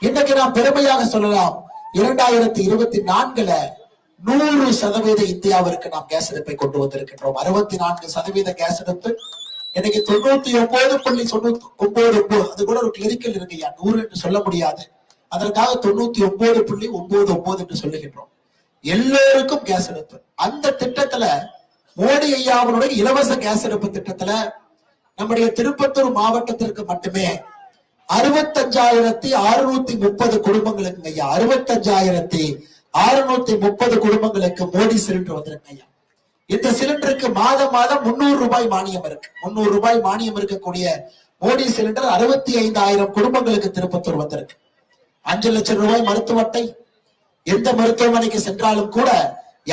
இன்றைக்கு நாம் பெருமையாக சொல்லலாம், 2024 100% இந்தியாவிற்கு நாம் கேஸ் அடுப்பை கொண்டு வந்திருக்கின்றோம். 64% கேஸ் அடுப்பு, இன்னைக்கு 99.99, அது கூட ஒரு கிளரிக்கல் இருக்குயா, 100 என்று சொல்ல முடியாது, அதற்காக 99.99 என்று சொல்லுகின்றோம். எல்லோருக்கும் கேஸ் அடுப்பு. அந்த திட்டத்துல மோடி ஐயாவுடைய இலவச கேஸ் அடுப்பு திட்டத்துல நம்முடைய திருப்பத்தூர் மாவட்டத்திற்கு மட்டுமே 65,630 குடும்பங்களுக்கு ஐயா, 65,630 குடும்பங்களுக்கு மோடி சிலிண்டர் வந்திருக்கு ஐயா. இந்த சிலிண்டருக்கு மாதம் 300 ரூபாய் மானியம் இருக்கு. 300 ரூபாய் மானியம் இருக்கக்கூடிய மோடி சிலிண்டர் 65,000 குடும்பங்களுக்கு திருப்பத்தூர் வந்திருக்கு. 5 லட்சம் ரூபாய் மருத்துவ அட்டை. எந்த மருத்துவமனைக்கு சென்றாலும் கூட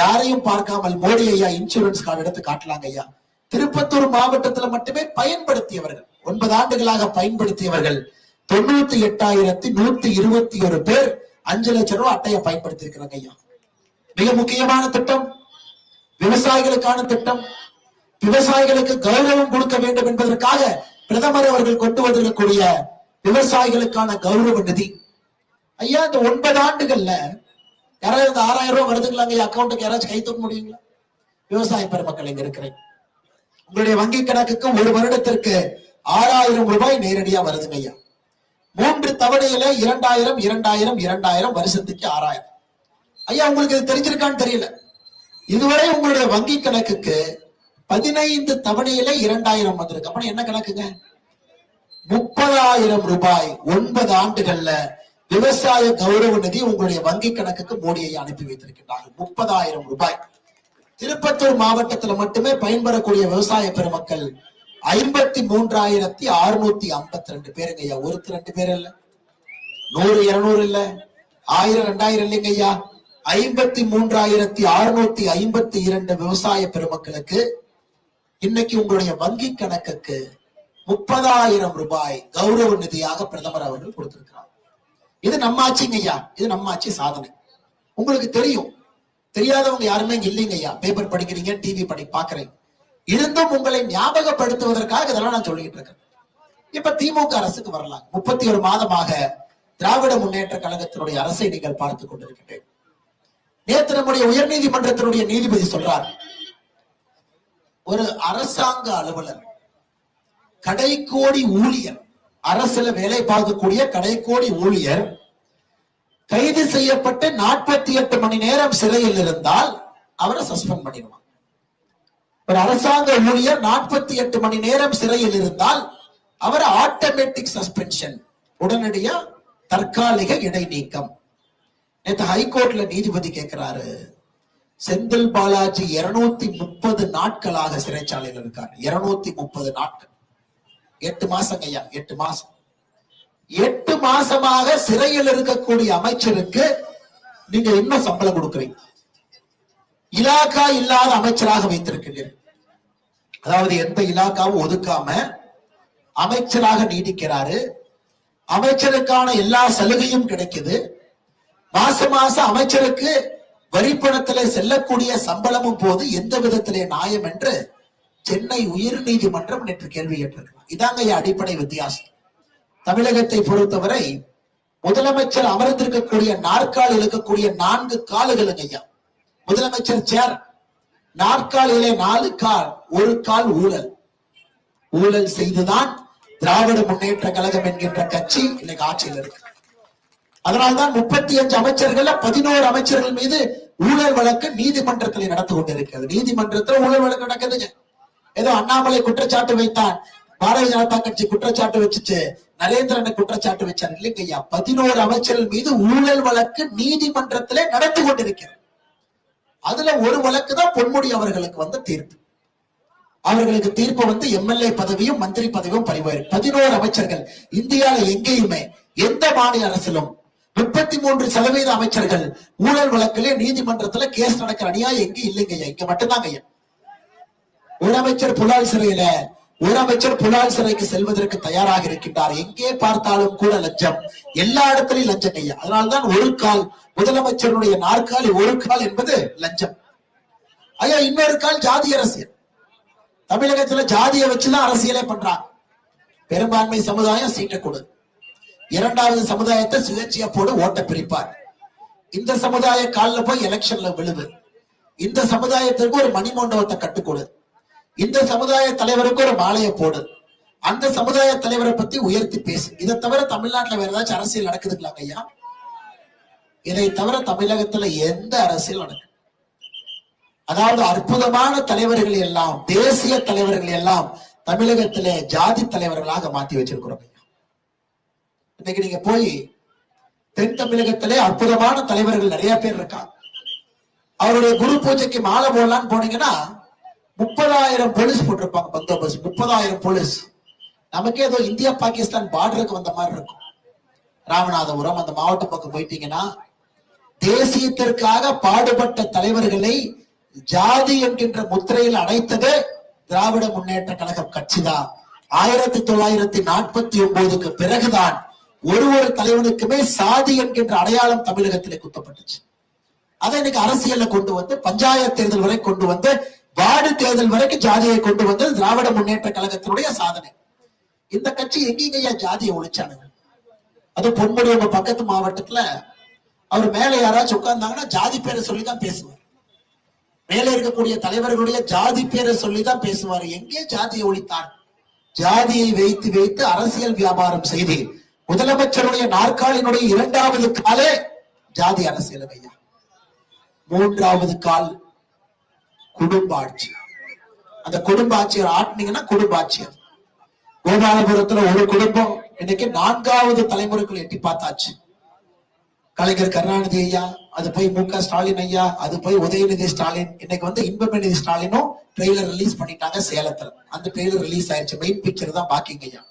யாரையும் பார்க்காமல் மோடி ஐயா இன்சூரன்ஸ் கார்டு எடுத்து காட்டலாங்க ஐயா. திருப்பத்தூர் மாவட்டத்தில் மட்டுமே பயன்படுத்தியவர்கள், 9 ஆண்டுகளாக பயன்படுத்தியவர்கள் 98,121 பேர் 5 லட்சம் ரூபாய் அட்டையை பயன்படுத்தி இருக்கிறாங்க ஐயா. மிக முக்கியமான திட்டம், விவசாயிகளுக்கான திட்டம். விவசாயிகளுக்கு கௌரவம் கொடுக்க வேண்டும் என்பதற்காக பிரதமர் அவர்கள் கொண்டு வந்திருக்கக்கூடிய விவசாயிகளுக்கான கௌரவ நிதி ஐயா. இந்த 9 ஆண்டுகள்ல யாராவது 6,000 ரூபாய் வருதுங்களாங்க அக்கௌண்ட்டுக்கு யாராச்சும் கை தூக்க முடியுங்களா? விவசாய பெருமக்கள் இங்க இருக்கிறேன், உங்களுடைய வங்கி கணக்குக்கு ஒரு வருடத்திற்கு 6,000 ரூபாய் நேரடியா வருதுங்க ஐயா. 3 தவணையில 2,000 2,000 2,000, வருஷத்துக்கு 6,000 ஐயா. உங்களுக்கு இது தெரிஞ்சிருக்கான்னு தெரியல, இதுவரை உங்களுடைய வங்கி கணக்குக்கு 15 தவணையில 2,000 வந்திருக்கு. அப்ப என்ன கணக்குங்க? 30,000 ரூபாய் 9 ஆண்டுகள்ல விவசாய கௌரவ நிதி உங்களுடைய வங்கி கணக்குக்கு மோடியை அனுப்பி வைத்திருக்கின்றார்கள். 30,000 ரூபாய். திருப்பத்தூர் மாவட்டத்தில் மட்டுமே பயன்பெறக்கூடிய விவசாய பெருமக்கள் 53,652 பேருங்க ஐயா. ஒருத்தர் 2 பேர் இல்ல, 100 200 இல்ல, 1000 2000 இல்லைங்க ஐயா. 53,652 விவசாய பெருமக்களுக்கு இன்னைக்கு உங்களுடைய வங்கி கணக்குக்கு 30,000 ரூபாய் கௌரவ நிதியாக பிரதமர் அவர்கள் கொடுத்திருக்கிறார். இது நம்ம ஆட்சிங்க ஐயா, இது நம்ம ஆட்சி சாதனை. உங்களுக்கு தெரியும், தெரியாதவங்க யாருமே இங்க இல்லைங்க ஐயா. பேப்பர் படிக்கிறீங்க, டிவி பாக்குறீங்க, இருந்தும் உங்களை ஞாபகப்படுத்துவதற்காக இதெல்லாம் நான் சொல்லிட்டு இருக்கேன். இப்ப திமுக அரசுக்கு வரலாம். 31 மாதமாக திராவிட முன்னேற்ற கழகத்தினுடைய அரசை நீங்கள் பார்த்துக் கொண்டிருக்கிறேன். நேற்று நம்முடைய உயர் நீதிமன்றத்தினுடைய நீதிபதி சொல்றார், ஒரு அரசாங்க அலுவலர், கடைக்கோடி ஊழியர், அரசுல வேலை பார்க்கக்கூடிய கடைக்கோடி ஊழியர் கைது செய்யப்பட்டு 48 மணி நேரம் சிறையில் இருந்தால் அவரை சஸ்பெண்ட் பண்ணிடுவாங்க. ஒரு அரசாங்க ஊழியர் 48 மணி நேரம் சிறையில் இருந்தால் அவர் ஆட்டோமேட்டிக் சஸ்பென்ஷன், உடனடியா தற்காலிக இடைநீக்கம். நேற்று ஹைகோர்ட்ல நீதிபதி கேட்கிறாரு, செந்தில் பாலாஜி 230 நாட்களாக சிறைச்சாலையில் இருக்காரு. 230 நாட்கள், 8 மாசம் ஐயா, 8 மாசம். 8 மாசமாக சிறையில் இருக்கக்கூடிய அமைச்சருக்கு நீங்க என்ன சம்பளம் கொடுக்குறீங்க? இலாக்கா இல்லாத அமைச்சராக வைத்திருக்கிறீர்கள். அதாவது எந்த இலாக்காவும் ஒதுக்காம அமைச்சராக நீடிக்கிறாரு. அமைச்சருக்கான எல்லா சலுகையும் கிடைக்குது. மாசம் அமைச்சருக்கு வரிப்பணத்திலே செல்லக்கூடிய சம்பளமும் போது எந்த விதத்திலே நியாயம் என்று சென்னை உயர் நீதிமன்றம் நேற்று கேள்வி கேட்டிருக்கிறார். இதாங்க அடிப்படை வித்தியாசம். தமிழகத்தை பொறுத்தவரை முதலமைச்சர் அமர்ந்திருக்கக்கூடிய நாற்காலி இருக்கக்கூடிய 4 காலுகளுங்க ஐயா. முதலமைச்சர் சேர், நாற்காலியிலே 4 கால், 1 கால் ஊழல். ஊழல் செய்துதான் திராவிட முன்னேற்ற கழகம் என்கின்ற கட்சி இன்னைக்கு ஆட்சியில் இருக்கு. அதனால்தான் 35 அமைச்சர்கள் 11 அமைச்சர்கள் மீது ஊழல் வழக்கு நீதிமன்றத்தில் நடந்து கொண்டிருக்கிறது. நீதிமன்றத்தில் ஊழல் வழக்கு நடக்குதுங்க. ஏதோ அண்ணாமலை குற்றச்சாட்டு வைத்தான், பாரதிய ஜனதா கட்சி குற்றச்சாட்டு வச்சுச்சு, நரேந்திரனை குற்றச்சாட்டு வச்சார் இல்லைங்க ஐயா. 11 அமைச்சர்கள் மீது ஊழல் வழக்கு நீதிமன்றத்திலே நடந்து கொண்டிருக்கிறது. அதுல ஒரு வழக்கு தான் பொன்முடி அவர்களுக்கு வந்து தீர்ப்பு. அவர்களுக்கு தீர்ப்பு வந்து எம்எல்ஏ பதவியும் மந்திரி பதவியும் பறிவாரு. 11 அமைச்சர்கள். இந்தியாவில எங்கேயுமே எந்த மாநில அரசிலும் 33% அமைச்சர்கள் ஊழல் வழக்கிலே நீதிமன்றத்துல கேஸ் நடக்கிற அநியாயம் எங்க இல்லைங்க ஐயா, இங்க மட்டும்தாங்க ஐயா. ஒரு அமைச்சர் புலால் சிறையில, ஒரு அமைச்சர் புலால் சிறைக்கு செல்வதற்கு தயாராக இருக்கின்றார். எங்கே பார்த்தாலும் கூட லஞ்சம், எல்லா இடத்திலையும் லஞ்சம் ஐயா. அதனால்தான் 1 கால் முதலமைச்சருடைய நாற்காலி, 1 கால் என்பது லஞ்சம் ஐயா. இன்னொரு கால் ஜாதி அரசியல். தமிழகத்துல ஜாதியை வச்சுதான் அரசியலே பண்றாங்க. பெரும்பான்மை சமுதாயம் சீட்டை கொடு, இரண்டாவது சமுதாயத்தை சுயேட்சையா போடு, ஓட்ட பிரிப்பார். இந்த சமுதாய காலில் போய் எலெக்ஷன்ல விழுவு, இந்த சமுதாயத்திற்கு ஒரு மணிமண்டபத்தை கட்டுக்கொடு, இந்த சமுதாய தலைவருக்கு ஒரு மாலையை போடு, அந்த சமுதாய தலைவரை பத்தி உயர்த்தி பேசு. இதை தவிர தமிழ்நாட்டுல வேற ஏதாச்சும் அரசியல் நடக்குதுங்களாங்க ஐயா? இதை தவிர தமிழகத்துல எந்த அரசியல் நடக்குது? அதாவது அற்புதமான தலைவர்கள் எல்லாம், தேசிய தலைவர்கள் எல்லாம் தமிழகத்திலே ஜாதி தலைவர்களாக மாத்தி வச்சிருக்கிறோம். இன்னைக்கு நீங்க போய் தென் தமிழகத்திலே அற்புதமான தலைவர்கள் நிறைய பேர் இருக்காங்க. அவருடைய குரு பூஜைக்கு மாலை போடலான்னு போனீங்கன்னா 30,000 போலீஸ் போட்டிருப்பாங்க, பந்தோபஸ்து 30,000 போலீஸ். நமக்கே ஏதோ இந்தியா பாகிஸ்தான் பார்டருக்கு வந்த மாதிரி இருக்கும். ராமநாதபுரம் அந்த மாவட்ட பக்கம் போயிட்டீங்கன்னா தேசியத்திற்காக பாடுபட்ட தலைவர்களை ஜாதி என்கின்ற முத்திரையில் அடைத்தது திராவிட முன்னேற்ற கழகம் கட்சிதான். 1949க்கு பிறகுதான் ஒரு தலைவனுக்குமே சாதி என்கின்ற அடையாளம் தமிழகத்திலே குத்தப்பட்டுச்சு. அதை இன்னைக்கு அரசியல்ல கொண்டு வந்து பஞ்சாயத்து தேர்தல் வரை கொண்டு வந்து வார்டு தேர்தல் வரைக்கும் ஜாதியை கொண்டு வந்து திராவிட முன்னேற்ற கழகத்தினுடைய சாதனை. இந்த கட்சி எங்கேயா ஜாதியை ஒழிச்சானுங்க? அது பொன்முடி உங்க பக்கத்து மாவட்டத்துல அவர் மேல யாராச்சும் உட்கார்ந்தாங்கன்னா ஜாதி பேரை சொல்லிதான் பேசுவார். மேல இருக்கக்கூடிய தலைவர்களுடைய ஜாதி பேரை சொல்லிதான் பேசுவார். எங்கே ஜாதியை ஒழித்தார்? ஜாதியை வைத்து வைத்து அரசியல் வியாபாரம் செய்து முதலமைச்சருடைய நாற்காலினுடைய 2வது காலே ஜாதி அரசியல் ஐயா. 3வது கால் குடும்ப ஆட்சி. அந்த குடும்ப ஆட்சியர் ஆட்டினீங்கன்னா குடும்ப ஆட்சியர். கோபாலபுரத்துல ஒரு குடும்பம் இன்னைக்கு 4வது தலைமுறைக்குள்ள எட்டி பார்த்தாச்சு. கலைஞர் கருணாநிதி ஐயா, அது போய் மு க ஸ்டாலின் ஐயா, அது போய் உதயநிதி ஸ்டாலின், இன்னைக்கு வந்து இன்பநிதி ஸ்டாலினும் ட்ரெய்லர் ரிலீஸ் பண்ணிட்டாங்க சேலத்துல. அந்த ட்ரெய்லர் ரிலீஸ் ஆயிடுச்சு, மெயின் பிக்சர் தான் பாக்கிங்க ஐயா.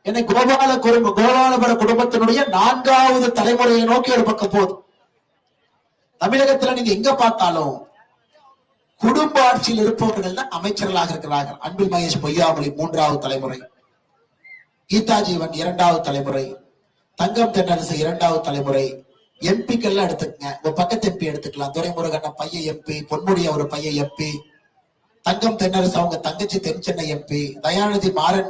எனக்கு கோபாலபுர குடும்பத்தினுடைய 4வது தலைமுறையை நோக்கி ஒரு பக்கம் போகுது. தமிழகத்துல நீங்க எங்க பார்த்தாலும் குடும்ப ஆட்சியில் இருப்பவர்கள் தான் அமைச்சர்களாக இருக்கிறார்கள். அன்பில் மகேஷ் பொய்யாமொழி 3வது தலைமுறை, கீதா ஜீவன் 2வது தலைமுறை, தங்கம் தென்னரசு 2வது தலைமுறை. எம்பிக்கெல்லாம் எடுத்துக்கங்க, உங்க பக்கத்து எம்பி எடுத்துக்கலாம். துரைமுருகன் பையன் எம்பி, பொன்முடி அவர் பையன் எம்பி, தங்கம் தென்னரசு அவங்க தங்கச்சி தென் சென்னை எம்பி, தயாநிதி மாறன்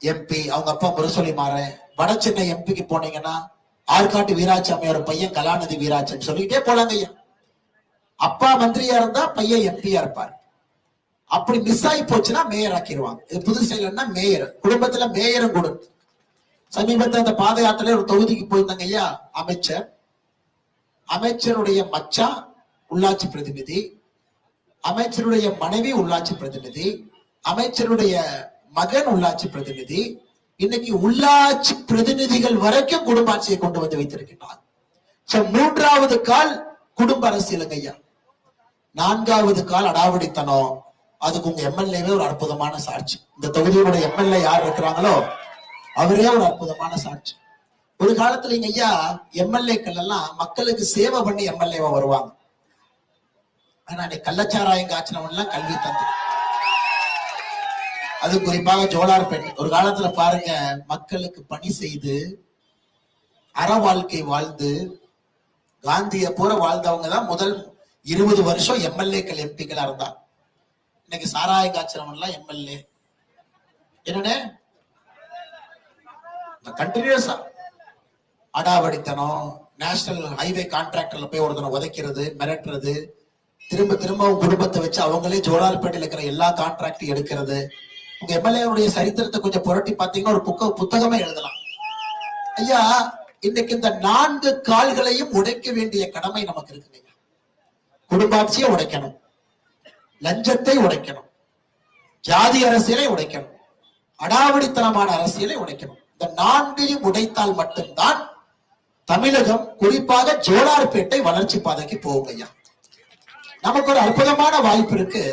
எம்பி, அவங்க அப்பா முரசொலி மாறன். வட சென்னை எம்பிக்கு போனீங்கன்னா ஆற்காட்டு வீராசாமியோட பையன் கலாநிதி வீராச்சன், சொல்லிட்டே போலாங்க ஐயா. அப்பா மந்திரியா இருந்தா பையன் எம்பியா இருப்பார். அப்படி மிஸ் ஆகி போச்சுன்னா மேயர் ஆக்கிடுவாங்க. இது புதுசைலன்னா மேயர், குடும்பத்துல மேயரும் கொடுத்து. சமீபத்தில் அந்த பாத யாத்திரை ஒரு தொகுதிக்கு போயிருந்தாங்க ஐயா. அமைச்சருடைய மச்சா உள்ளாட்சி பிரதிநிதி, அமைச்சருடைய மனைவி உள்ளாட்சி பிரதிநிதி, அமைச்சருடைய மகன் உள்ளாட்சி பிரதிநிதி. இன்னைக்கு உள்ளாட்சி பிரதிநிதிகள் வரைக்கும் குடும்ப ஆட்சியை கொண்டு வந்து வைத்திருக்கிறார். 3வது கால் குடும்ப அரசியலுங்க ஐயா. 4வது கால் அடாவடித்தனம். அதுக்கு உங்க எம்எல்ஏவே ஒரு அற்புதமான சாட்சி. இந்த தொகுதியோட எம்எல்ஏ யார் இருக்கிறாங்களோ அவரே ஒரு அற்புதமான சாட்சி. ஒரு காலத்துல இங்க ஐயா எம்எல்ஏக்கள் எல்லாம் மக்களுக்கு சேவை பண்ணி எம்எல்ஏவா வருவாங்க. ஆனா கள்ளச்சாராயம் காய்ச்சினவன் எல்லாம் கல்வி தந்து, அது குறிப்பாக ஜோலார்பேட்டை. ஒரு காலத்துல பாருங்க, மக்களுக்கு பணி செய்து அற வாழ்க்கை வாழ்ந்து காந்திய பூரா வாழ்ந்தவங்க தான் முதல் 20 வருஷம் எம்எல்ஏக்கள் எம்பிக்களா இருந்தா. இன்னைக்கு சாராயம் காய்ச்சறவன் எல்லாம் எம்எல்ஏ. என்னன்னு கண்டினியூஸா அடாவடித்தனம், நேஷனல் ஹைவே கான்ட்ராக்டர்ல போய் ஒருத்தனை உதைக்கிறது, மிரட்டுறது, திரும்ப திரும்ப குடும்பத்தை வச்சு அவங்களே ஜோலார்பேட்டையில் இருக்கிற எல்லா கான்ட்ராக்டையும் எடுக்கிறது. உங்க எம்எல்ஏவுடைய சரித்திரத்தை கொஞ்சம் புரட்டி பார்த்தீங்கன்னா ஒரு புத்தகமே எழுதலாம் ஐயா. இன்னைக்கு இந்த 4 கால்களையும் உடைக்க வேண்டிய கடமை நமக்கு இருக்குங்க. குடும்பாட்சியை உடைக்கணும், லஞ்சத்தை உடைக்கணும், ஜாதி அரசியலை உடைக்கணும், அடாவடித்தனமான அரசியலை உடைக்கணும். இந்த 4ஐயும் உடைத்தால் மட்டும்தான் தமிழகம், குறிப்பாக ஜோலார்பேட்டை வளர்ச்சி பாதைக்கு போகும் ஐயா. நமக்கு ஒரு அற்புதமான வாய்ப்பு இருக்கு.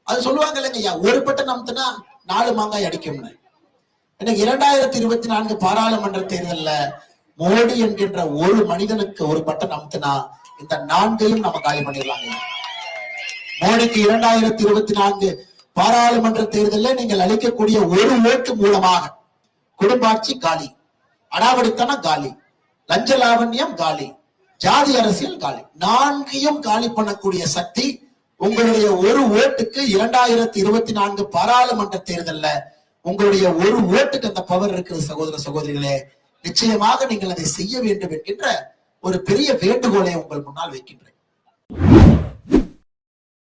அது சொல்லுவாங்க இல்லைங்க ஐயா, ஒரு பட்டம் நம்புனா 4 மாங்காய் அடிக்கும்னு. இன்னைக்கு 2024 பாராளுமன்ற தேர்தல்ல மோடி என்கின்ற ஒரு மனிதனுக்கு ஒரு பட்டம் நம்புனா இந்த 4ஐயும் நம்ம காலி பண்ணிடலாங்க. மோடிக்கு 2024 பாராளுமன்ற தேர்தலில் நீங்கள் அளிக்கக்கூடிய ஒரு ஓட்டு மூலமாக குடும்பாட்சி காலி, அடாவடித்தனம் காலி, லஞ்ச லாவண்யம் காலி, ஜாதி அரசியல் காலி. 4ஐயும் காலி பண்ணக்கூடிய சக்தி உங்களுடைய ஒரு ஓட்டுக்கு 2024 பாராளுமன்ற தேர்தல்ல உங்களுடைய ஒரு ஓட்டுக்கு அந்த பவர் இருக்கிறது சகோதர சகோதரிகளே. நிச்சயமாக நீங்கள் அதை செய்ய வேண்டும் என்கின்ற ஒரு பெரிய வேண்டுகோளை உங்கள் முன்னால் வைக்கின்றேன்.